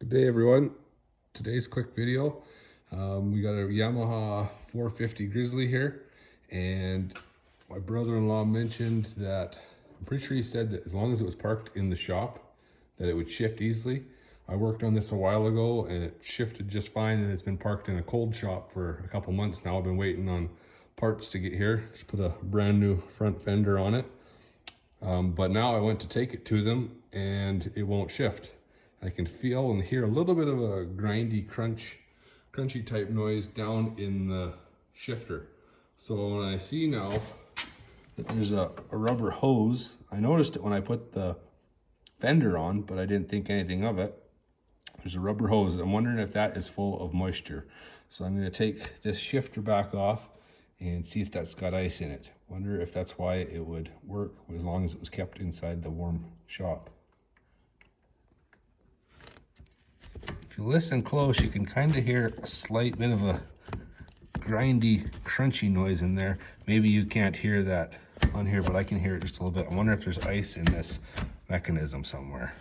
Good day, everyone. Today's quick video. We got a Yamaha 450 Grizzly here, and my brother-in-law mentioned that, I'm pretty sure he said that as long as it was parked in the shop, that it would shift easily. I worked on this a while ago and it shifted just fine, and it's been parked in a cold shop for a couple months now. I've been waiting on parts to get here. Just put a brand new front fender on it. But now I went to take it to them and it won't shift. I can feel and hear a little bit of a grindy, crunchy type noise down in the shifter. So when I see now that there's a rubber hose, I noticed it when I put the fender on, but I didn't think anything of it. There's a rubber hose. I'm wondering if that is full of moisture. So I'm going to take this shifter back off and see if that's got ice in it. Wonder if that's why it would work as long as it was kept inside the warm shop. If you listen close, you can kind of hear a slight bit of a grindy, crunchy noise in there. Maybe you can't hear that on here, but I can hear it just a little bit. I wonder if there's ice in this mechanism somewhere.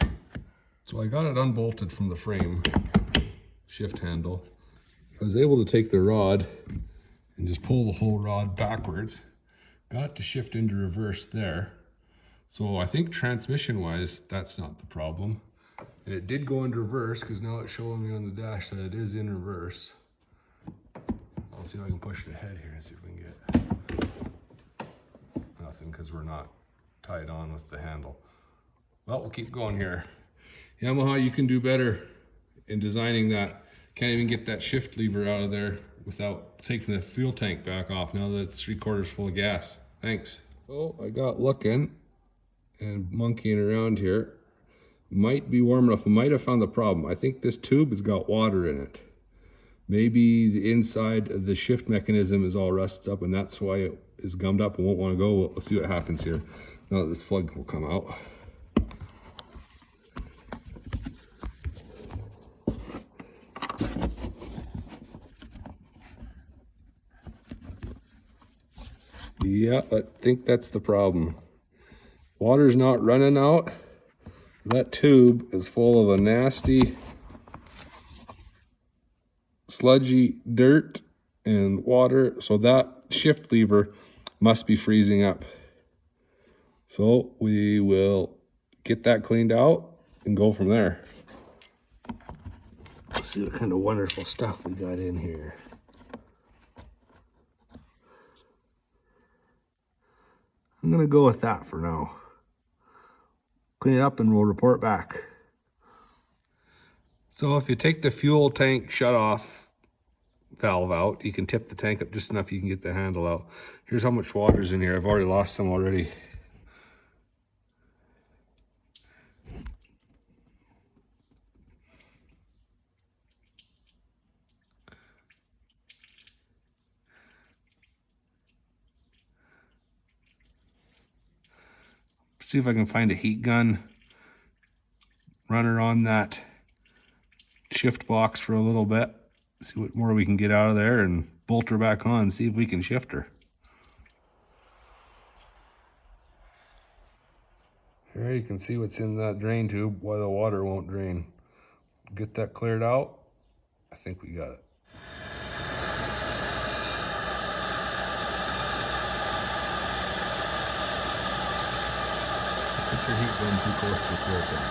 So I got it unbolted from the frame shift handle. I was able to take the rod and just pull the whole rod backwards. Got it to shift into reverse there. So I think transmission wise, that's not the problem. And it did go into reverse because now it's showing me on the dash that it is in reverse. I'll see if I can push it ahead here and see if we can get nothing because we're not tied on with the handle. Well, we'll keep going here. Yamaha, you can do better in designing that. Can't even get that shift lever out of there without taking the fuel tank back off now that it's 3/4 full of gas. Thanks. So I got looking and monkeying around here. Might be warm enough. I might have found the problem. I think this tube has got water in it. Maybe the inside of the shift mechanism is all rusted up and that's why it is gummed up and won't want to go. We'll see what happens here. Now that this plug will come out. Yeah, I think that's the problem. Water's not running out. That tube is full of a nasty, sludgy dirt and water. So that shift lever must be freezing up. So we will get that cleaned out and go from there. Let's see what kind of wonderful stuff we got in here. I'm gonna go with that for now. Clean it up and we'll report back. So if you take the fuel tank shut off valve out, you can tip the tank up just enough you can get the handle out. Here's how much water's in here. I've already lost some already. See if I can find a heat gun, run her on that shift box for a little bit, see what more we can get out of there and bolt her back on, see if we can shift her. Here you can see what's in that drain tube, why the water won't drain. Get that cleared out. I think we got it. Put your heat gun too close to the fuel tank.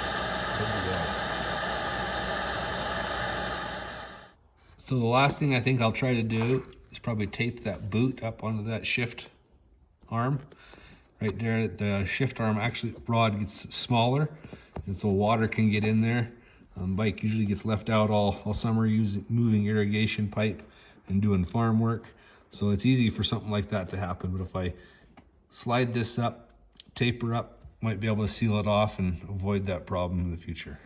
So the last thing I think I'll try to do is probably tape that boot up onto that shift arm. Right there, the shift arm actually rod gets smaller, and so water can get in there. Bike usually gets left out all summer using moving irrigation pipe and doing farm work. So it's easy for something like that to happen. But if I slide this up, taper up, might be able to seal it off and avoid that problem in the future.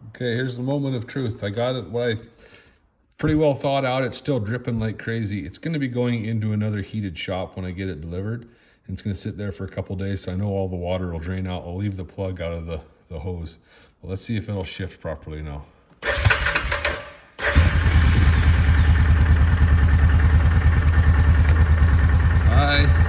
Okay, here's the moment of truth. I got it, what I pretty well thought out. It's still dripping like crazy. It's gonna be going into another heated shop when I get it delivered. And it's gonna sit there for a couple days so I know all the water will drain out. I'll leave the plug out of the hose. Well, let's see if it'll shift properly now. Hi.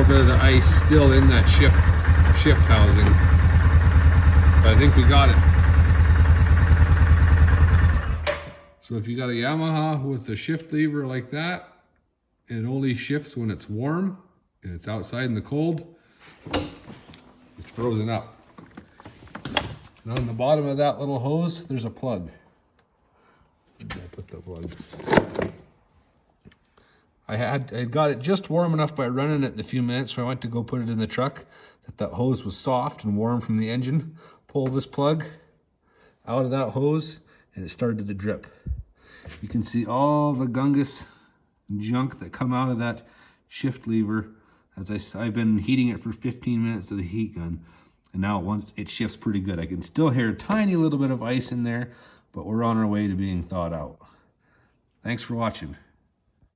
bit of the ice still in that shift housing, but I think we got it. So if you got a Yamaha with the shift lever like that, and it only shifts when it's warm and it's outside in the cold, it's frozen up. And on the bottom of that little hose, there's a plug. Where did I put the plug? I got it just warm enough by running it a few minutes, so I went to go put it in the truck, that hose was soft and warm from the engine. Pull this plug out of that hose, and it started to drip. You can see all the gungus and junk that come out of that shift lever. As I've been heating it for 15 minutes to the heat gun, and now it shifts pretty good. I can still hear a tiny little bit of ice in there, but we're on our way to being thawed out. Thanks for watching.